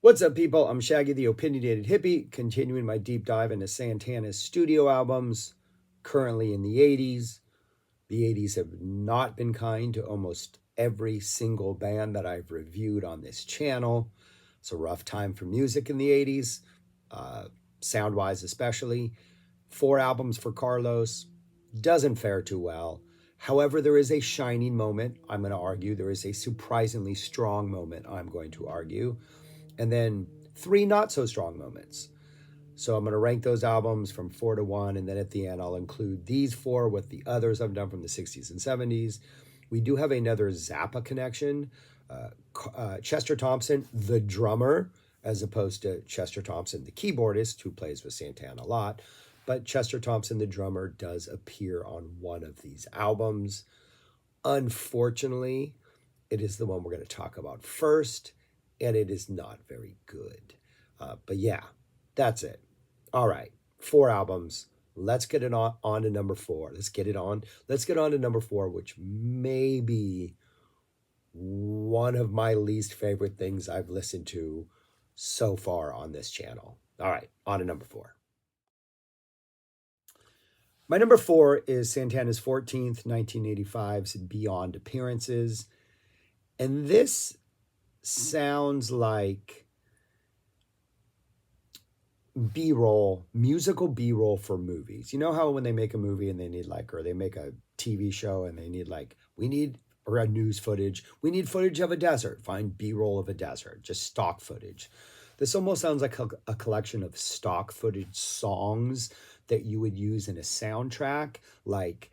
What's up, people? I'm Shaggy, the opinionated hippie, continuing my deep dive into Santana's studio albums, currently in the 80s. The 80s have not been kind to almost every single band that I've reviewed on this channel. It's a rough time for music in the 80s, sound wise, especially. 4 albums for Carlos doesn't fare too well. However, there is a shining moment, I'm going to argue. There is a surprisingly strong moment, I'm going to argue. And then 3 not so strong moments. So I'm going to rank those albums from 4 to 1. And then at the end, I'll include these 4 with the others I've done from the 60s and 70s. We do have another Zappa connection. Chester Thompson, the drummer, as opposed to Chester Thompson, the keyboardist, who plays with Santana a lot. But Chester Thompson, the drummer, does appear on one of these albums. Unfortunately, it is the one we're going to talk about first, and it is not very good. But yeah, that's it. All right, 4 albums. Let's get it on to number 4. Let's get on to number 4, which may be one of my least favorite things I've listened to so far on this channel. All right, on to number 4. My number 4 is Santana's 14th, 1985's Beyond Appearances. And this sounds like B-roll, musical B-roll for movies. You know how when they make a movie and they need or they make a TV show and they need or a news footage, we need footage of a desert, find B-roll of a desert, just stock footage. This almost sounds like a collection of stock footage songs that you would use in a soundtrack, like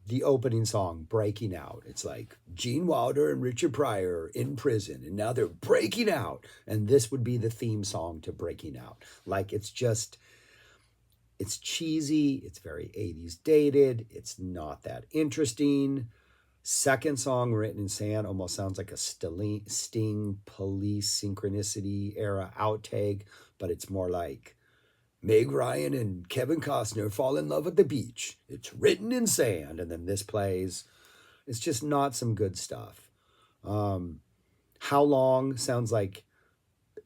the opening song, Breaking Out. It's like Gene Wilder and Richard Pryor in prison, and now they're breaking out. And this would be the theme song to Breaking Out. It's cheesy. It's very 80s dated. It's not that interesting. Second song, Written in Sand, almost sounds like a Sting Police Synchronicity era outtake, but it's more like Meg Ryan and Kevin Costner fall in love at the beach. It's written in sand. And then this plays. It's just not some good stuff. How Long sounds like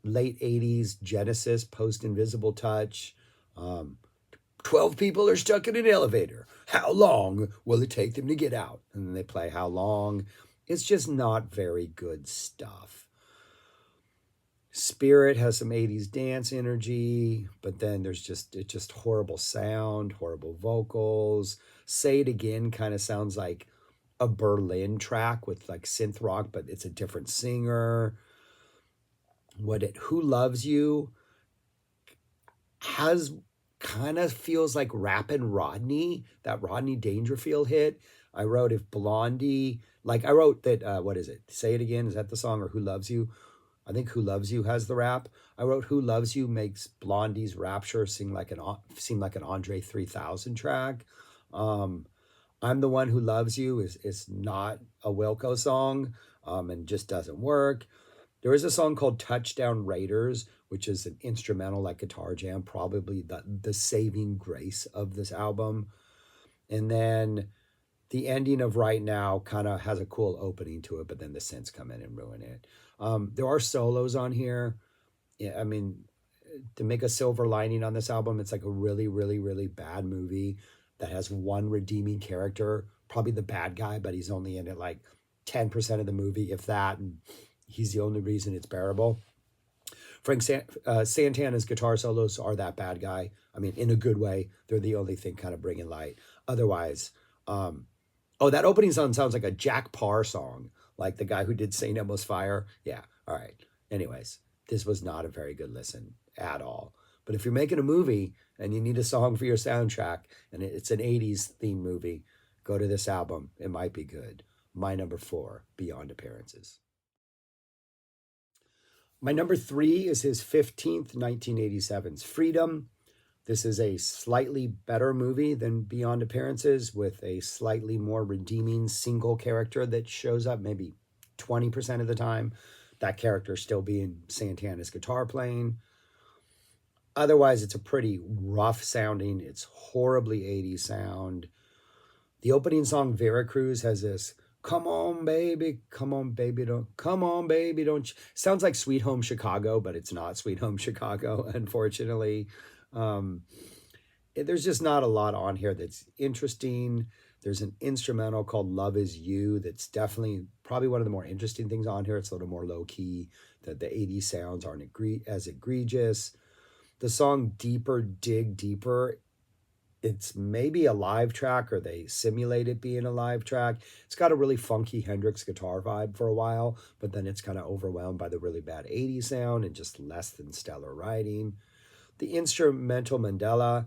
late 80s Genesis, Post Invisible Touch. 12 people are stuck in an elevator. How long will it take them to get out? And then they play How Long. It's just not very good stuff. Spirit has some 80s dance energy, but then it's just horrible sound, horrible vocals. Say It Again kind of sounds like a Berlin track with synth rock, but it's a different singer. Who Loves You kind of feels like Rappin' Rodney, that Rodney Dangerfield hit. I wrote if Blondie, I wrote that, what is it? Say It Again, is that the song, or Who Loves You? I think Who Loves You has the rap. I wrote Who Loves You makes Blondie's Rapture seem like an Andre 3000 track. I'm the One Who Loves You is not a Wilco song, and just doesn't work. There is a song called Touchdown Raiders, which is an instrumental guitar jam, probably the saving grace of this album. And then the ending of Right Now kind of has a cool opening to it, but then the synths come in and ruin it. There are solos on here. Yeah, I mean, to make a silver lining on this album, it's like a really, really, really bad movie that has one redeeming character, probably the bad guy, but he's only in it 10% of the movie, if that, and he's the only reason it's bearable. Santana's guitar solos are that bad guy. I mean, in a good way. They're the only thing kind of bringing light. Otherwise, that opening song sounds like a Jack Parr song, like the guy who did St. Elmo's Fire. Yeah, all right. Anyways, this was not a very good listen at all. But if you're making a movie and you need a song for your soundtrack, and it's an 80s theme movie, go to this album. It might be good. My number 4, Beyond Appearances. My number 3 is his 15th, 1987's Freedom. This is a slightly better movie than Beyond Appearances, with a slightly more redeeming single character that shows up maybe 20% of the time. That character still being Santana's guitar playing. Otherwise, it's a pretty rough sounding. It's horribly 80s sound. The opening song, Veracruz, has this Come on, baby, don't come on, baby, don't. Sounds like Sweet Home Chicago, but it's not Sweet Home Chicago, unfortunately. Um, there's just not a lot on here that's interesting. There's an instrumental called Love Is You that's definitely probably one of the more interesting things on here. It's a little more low key. The 80s sounds aren't as egregious. The song Deeper, Dig Deeper, it's maybe a live track or they simulate it being a live track. It's got a really funky Hendrix guitar vibe for a while, but then it's kind of overwhelmed by the really bad 80s sound and just less than stellar writing. The instrumental Mandela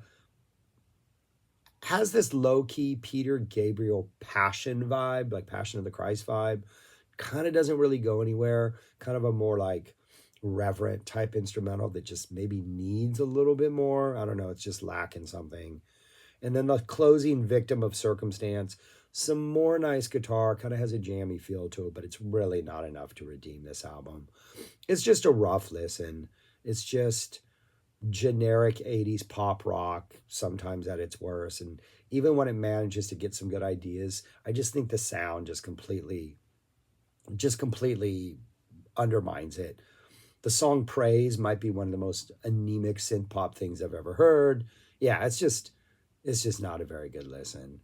has this low key Peter Gabriel passion vibe, like Passion of the Christ vibe. Kind of doesn't really go anywhere. Kind of a more like reverent type instrumental that just maybe needs a little bit more. I don't know. It's just lacking something. And then the closing Victim of Circumstance, some more nice guitar, kind of has a jammy feel to it, but it's really not enough to redeem this album. It's just a rough listen. It's just generic 80s pop rock, sometimes at its worst. And even when it manages to get some good ideas, I just think the sound just completely undermines it. The song Praise might be one of the most anemic synth pop things I've ever heard. Yeah, it's just not a very good listen.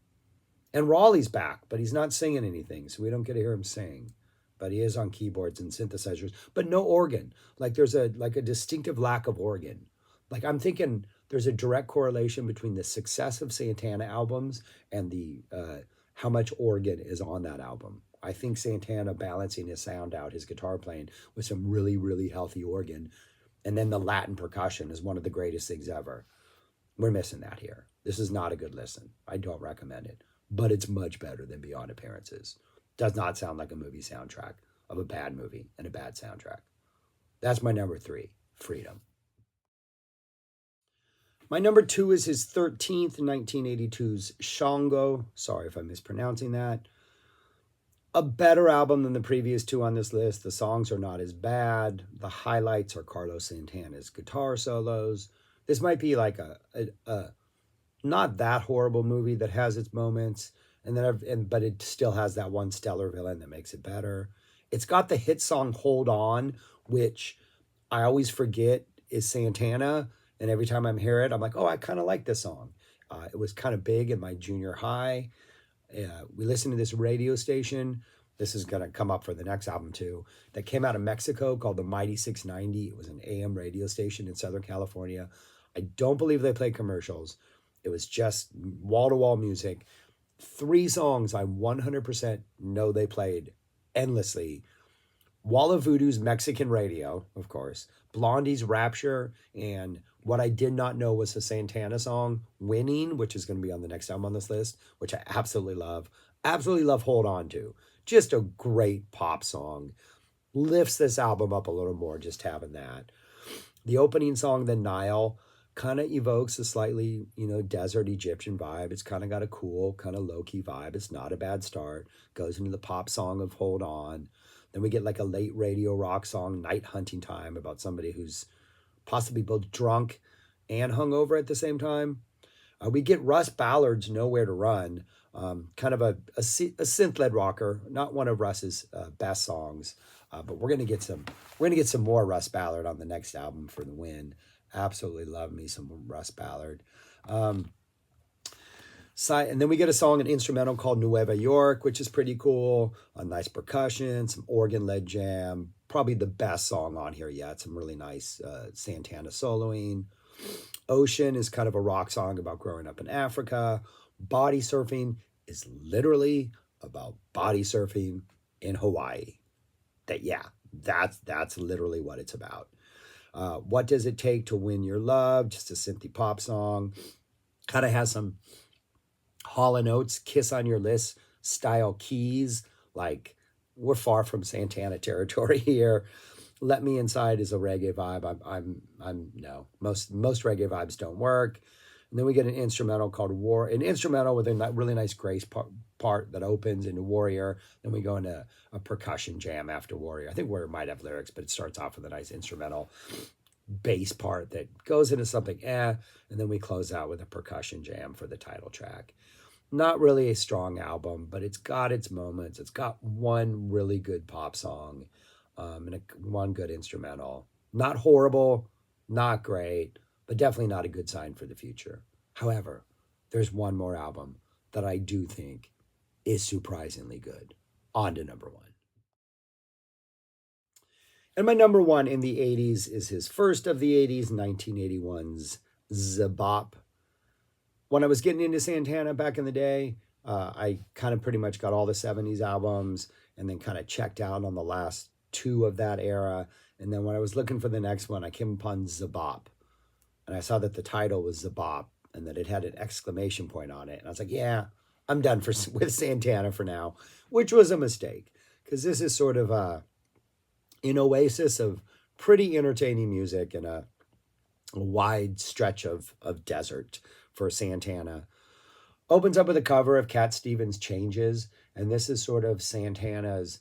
And Raleigh's back, but he's not singing anything, so we don't get to hear him sing. But he is on keyboards and synthesizers, but no organ. Like there's a distinctive lack of organ. Like I'm thinking there's a direct correlation between the success of Santana albums and the how much organ is on that album. I think Santana balancing his sound out, his guitar playing with some really, really healthy organ, and then the Latin percussion is one of the greatest things ever. We're missing that here. This is not a good listen. I don't recommend it, but it's much better than Beyond Appearances. Does not sound like a movie soundtrack of a bad movie and a bad soundtrack. That's my number 3, Freedom. My number 2 is his 13th, 1982's Shango. Sorry if I'm mispronouncing that. A better album than the previous two on this list. The songs are not as bad. The highlights are Carlos Santana's guitar solos. This might be like a not that horrible movie that has its moments, but it still has that one stellar villain that makes it better. It's got the hit song "Hold On," which I always forget is Santana, and every time I hear it, I'm like, oh, I kind of like this song. It was kind of big in my junior high. We listened to this radio station. This is going to come up for the next album too. That came out of Mexico called the Mighty 690. It was an AM radio station in Southern California. I don't believe they played commercials. It was just wall to wall music. 3 songs I 100% know they played endlessly. Wall of Voodoo's Mexican Radio, of course, Blondie's Rapture, and what I did not know was the Santana song, Winning, which is going to be on the next album on this list, which I absolutely love. Absolutely love Hold On To. Just a great pop song. Lifts this album up a little more just having that. The opening song, The Nile, kind of evokes a slightly, desert Egyptian vibe. It's kind of got a cool, kind of low-key vibe. It's not a bad start. Goes into the pop song of Hold On. Then we get like a late radio rock song, Night Hunting Time, about somebody who's possibly both drunk and hungover at the same time. We get Russ Ballard's Nowhere to Run, kind of a synth-led rocker, not one of Russ's best songs, but we're gonna get some more Russ Ballard on the next album for the win. Absolutely love me some Russ Ballard. And then we get a song, an instrumental called Nueva York, which is pretty cool. A nice percussion, some organ-led jam. Probably the best song on here yet. Some really nice Santana soloing. Ocean is kind of a rock song about growing up in Africa. Body Surfing is literally about body surfing in Hawaii. That's literally what it's about. What Does It Take to Win Your Love? Just a synthy pop song. Kind of has some Hall & Oates, Kiss on Your List style keys. Like, we're far from Santana territory here. Let Me Inside is a reggae vibe. I'm no. Most reggae vibes don't work. And then we get an instrumental called an instrumental with a really nice grace part that opens into Warrior. Then we go into a percussion jam after Warrior. I think Warrior might have lyrics, but it starts off with a nice instrumental bass part that goes into something, and then we close out with a percussion jam for the title track. Not really a strong album, but it's got its moments. It's got one really good pop song, one good instrumental. Not horrible, not great, but definitely not a good sign for the future. However, there's one more album that I do think is surprisingly good. On to number one. And my number one in the 80s is his first of the 80s, 1981's Zabop. When I was getting into Santana back in the day, I kind of pretty much got all the 70s albums and then kind of checked out on the last two of that era. And then when I was looking for the next one, I came upon Zabop. And I saw that the title was Zabop and that it had an exclamation point on it. And I was like, yeah, I'm done with Santana for now, which was a mistake because this is sort of an oasis of pretty entertaining music and a wide stretch of desert for Santana. Opens up with a cover of Cat Stevens' Changes, and this is sort of Santana's.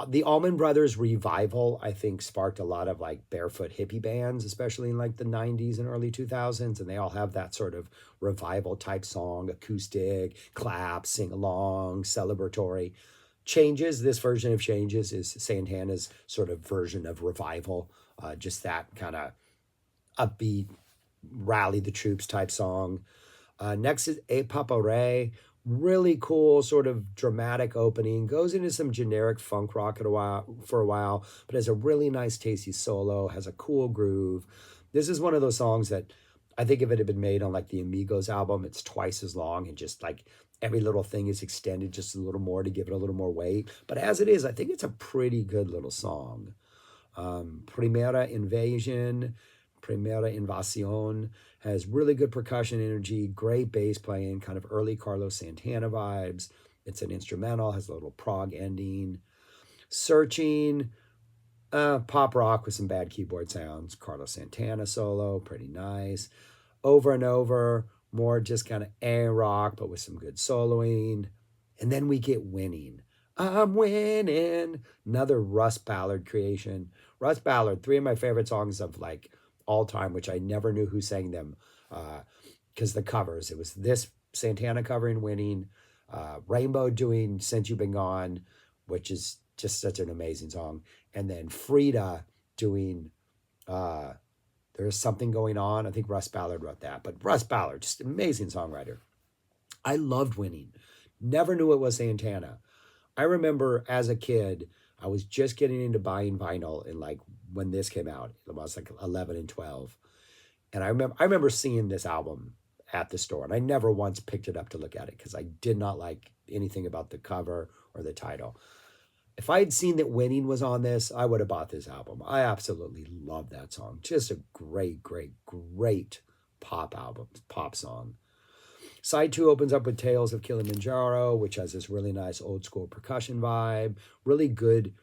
The Allman Brothers revival, I think, sparked a lot of like barefoot hippie bands, especially in like the 90s and early 2000s. And they all have that sort of revival type song, acoustic, clap, sing along, celebratory. Changes, this version of Changes is Santana's sort of version of revival, just that kind of upbeat, rally the troops type song. Next is A Papa Ray. Really cool, sort of dramatic opening. Goes into some generic funk rock for a while, but has a really nice, tasty solo. Has a cool groove. This is one of those songs that I think if it had been made on like the Amigos album, it's twice as long and just like every little thing is extended just a little more to give it a little more weight. But as it is, I think it's a pretty good little song. Primera Invasion, Primera Invasion has really good percussion energy, great bass playing, kind of early Carlos Santana vibes. It's an instrumental, has a little prog ending. Searching, pop rock with some bad keyboard sounds. Carlos Santana solo, pretty nice. Over and Over, more just kind of air rock, but with some good soloing. And then we get Winning. I'm winning. Another Russ Ballard creation. Russ Ballard, three of my favorite songs of like all time, which I never knew who sang them because the covers. It was this Santana covering Winning, Rainbow doing Since You've Been Gone, which is just such an amazing song, and then Frida doing There's Something Going On. I think Russ Ballard wrote that, but Russ Ballard, just amazing songwriter. I loved Winning. Never knew it was Santana. I remember as a kid, I was just getting into buying vinyl and like when this came out, I was like 11 and 12. And I remember seeing this album at the store and I never once picked it up to look at it because I did not like anything about the cover or the title. If I had seen that Winning was on this, I would have bought this album. I absolutely love that song. Just a great, great, great pop album, pop song. Side two opens up with Tales of Kilimanjaro, which has this really nice old school percussion vibe. Really good,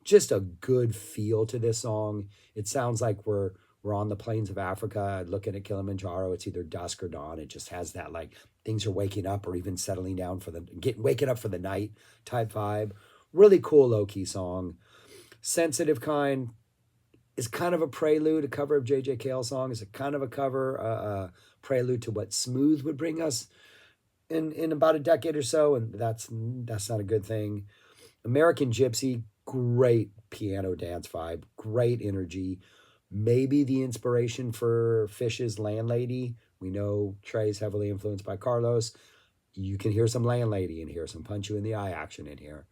just a good feel to this song. It sounds like we're on the plains of Africa looking at Kilimanjaro. It's either dusk or dawn. It just has that like things are waking up or even settling down for waking up for the night type vibe. Really cool low key song. Sensitive Kind is kind of a prelude, a cover of J.J. Cale's song. Is a kind of a cover, prelude to what Smooth would bring us in about a decade or so, and that's not a good thing. American Gypsy, great piano dance vibe, great energy. Maybe the inspiration for Fish's Landlady. We know Trey's heavily influenced by Carlos. You can hear some Landlady in here, some punch you in the eye action in here.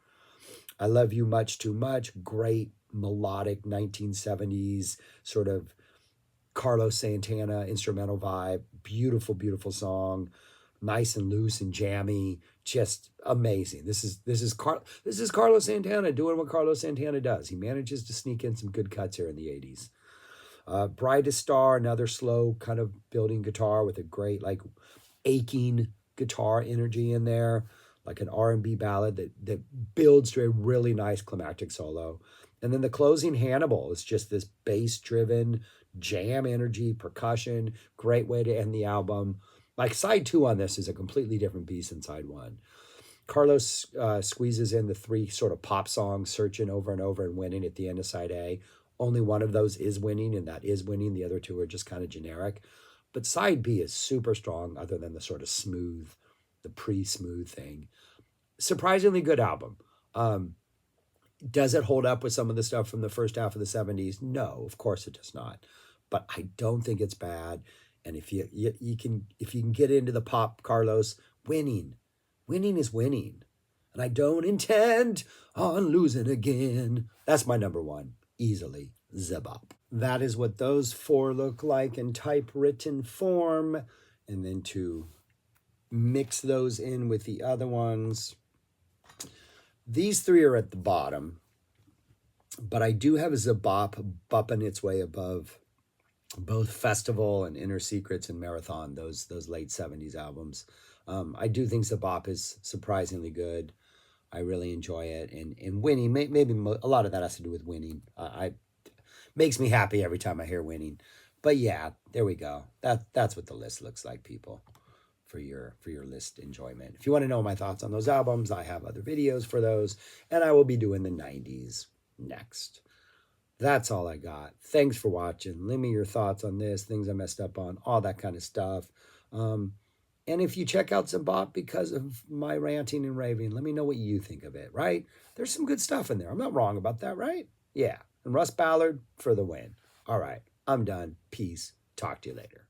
I Love You Much Too Much, great melodic 1970s sort of Carlos Santana instrumental vibe. Beautiful, beautiful song. Nice and loose and jammy. Just amazing. This is Carlos Santana doing what Carlos Santana does. He manages to sneak in some good cuts here in the 80s. Brightest Star, another slow kind of building guitar with a great like aching guitar energy in there, like an R&B ballad that builds to a really nice climactic solo. And then the closing Hannibal is just this bass-driven jam energy, percussion, great way to end the album. Like side two on this is a completely different piece than side one. Carlos squeezes in the three sort of pop songs, Searching, Over and Over, and Winning at the end of side A. Only one of those is winning, and that is winning. The other two are just kind of generic. But side B is super strong, other than the sort of smooth, the pre-smooth thing. Surprisingly good album. Does it hold up with some of the stuff from the first half of the 70s? No, of course it does not. But I don't think it's bad. And if you can get into the pop, Carlos, winning is winning. And I don't intend on losing again. That's my number one, easily, Zebop. That is what those four look like in typewritten form. And then to mix those in with the other ones. These three are at the bottom, but I do have Zabop bumping its way above both Festival and Inner Secrets and Marathon, those late 70s albums. I do think Zabop is surprisingly good. I really enjoy it. And winning, maybe a lot of that has to do with winning. I makes me happy every time I hear winning. But yeah, there we go. That's what the list looks like, people, for your list enjoyment. If you want to know my thoughts on those albums, I have other videos for those, and I will be doing the 90s next. That's all I got. Thanks for watching. Leave me your thoughts on this, things I messed up on, all that kind of stuff. And if you check out some bop because of my ranting and raving, let me know what you think of it, right? There's some good stuff in there. I'm not wrong about that, right? Yeah. And Russ Ballard for the win. All right. I'm done. Peace. Talk to you later.